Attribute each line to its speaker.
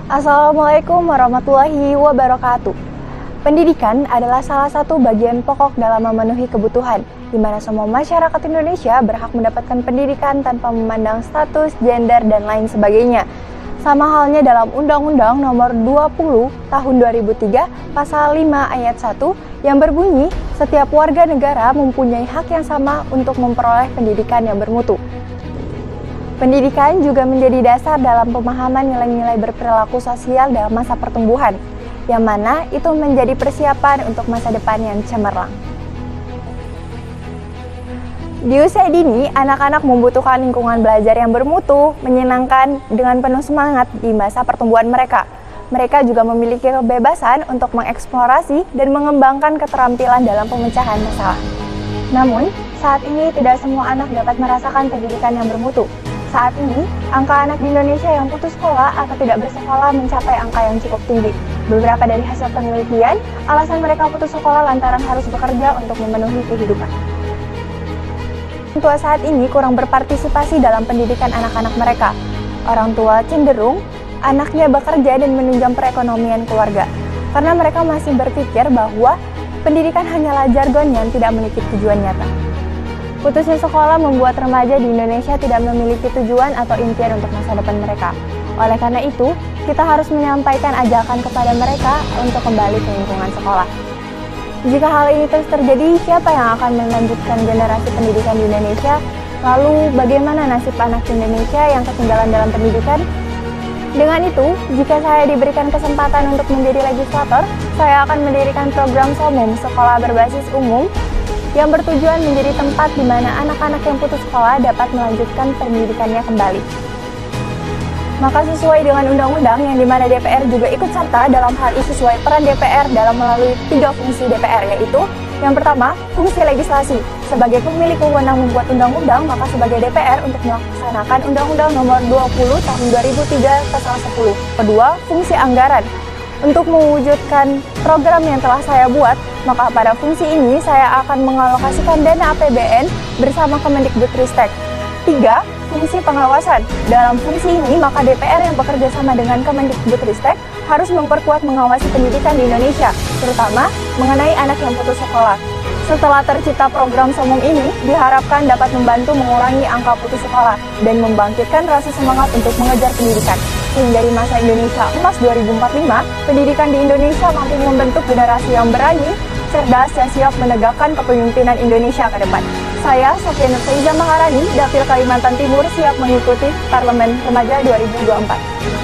Speaker 1: Assalamualaikum warahmatullahi wabarakatuh. Pendidikan adalah salah satu bagian pokok dalam memenuhi kebutuhan, di mana semua masyarakat Indonesia berhak mendapatkan pendidikan tanpa memandang status, gender, dan lain sebagainya. Sama halnya dalam Undang-Undang Nomor 20 Tahun 2003, Pasal 5 Ayat 1, yang berbunyi, setiap warga negara mempunyai hak yang sama untuk memperoleh pendidikan yang bermutu. Pendidikan juga menjadi dasar dalam pemahaman nilai-nilai berperilaku sosial dalam masa pertumbuhan, yang mana itu menjadi persiapan untuk masa depan yang cemerlang. Di usia dini, anak-anak membutuhkan lingkungan belajar yang bermutu, menyenangkan, dengan penuh semangat di masa pertumbuhan mereka. Mereka juga memiliki kebebasan untuk mengeksplorasi dan mengembangkan keterampilan dalam pemecahan masalah. Namun, saat ini tidak semua anak dapat merasakan pendidikan yang bermutu. Saat ini, angka anak di Indonesia yang putus sekolah atau tidak bersekolah mencapai angka yang cukup tinggi. Beberapa dari hasil penelitian, alasan mereka putus sekolah lantaran harus bekerja untuk memenuhi kehidupan. Orang tua saat ini kurang berpartisipasi dalam pendidikan anak-anak mereka. Orang tua cenderung anaknya bekerja dan menunjang perekonomian keluarga, karena mereka masih berpikir bahwa pendidikan hanyalah jargon yang tidak memiliki tujuan nyata. Putusnya sekolah membuat remaja di Indonesia tidak memiliki tujuan atau impian untuk masa depan mereka. Oleh karena itu, kita harus menyampaikan ajakan kepada mereka untuk kembali ke lingkungan sekolah. Jika hal ini terus terjadi, siapa yang akan melanjutkan generasi pendidikan di Indonesia? Lalu, bagaimana nasib anak Indonesia yang ketinggalan dalam pendidikan? Dengan itu, jika saya diberikan kesempatan untuk menjadi legislator, saya akan mendirikan program SOMUM, Sekolah Berbasis Umum, yang bertujuan menjadi tempat di mana anak-anak yang putus sekolah dapat melanjutkan pendidikannya kembali. Maka sesuai dengan undang-undang yang dimana DPR juga ikut serta dalam hal ini sesuai peran DPR dalam melalui 3 fungsi DPR, yaitu yang pertama, fungsi legislasi. Sebagai pemilik wewenang membuat undang-undang, maka sebagai DPR untuk melaksanakan Undang-Undang Nomor 20 Tahun 2003 Pasal 10. Kedua, fungsi anggaran. Untuk mewujudkan program yang telah saya buat, maka pada fungsi ini saya akan mengalokasikan dana APBN bersama Kemendikbudristek. 3. Fungsi pengawasan. Dalam fungsi ini, maka DPR yang bekerja sama dengan Kemendikbudristek harus memperkuat mengawasi pendidikan di Indonesia, terutama mengenai anak yang putus sekolah. Setelah tercipta program SOMUM ini, diharapkan dapat membantu mengurangi angka putus sekolah dan membangkitkan rasa semangat untuk mengejar pendidikan. Sehingga dari masa Indonesia Emas 2045, pendidikan di Indonesia mampu membentuk generasi yang berani, cerdas, dan siap menegakkan kepemimpinan Indonesia ke depan. Saya, Sofia Nurfaiza Maharani, Dapil Kalimantan Timur, siap mengikuti Parlemen Remaja 2024.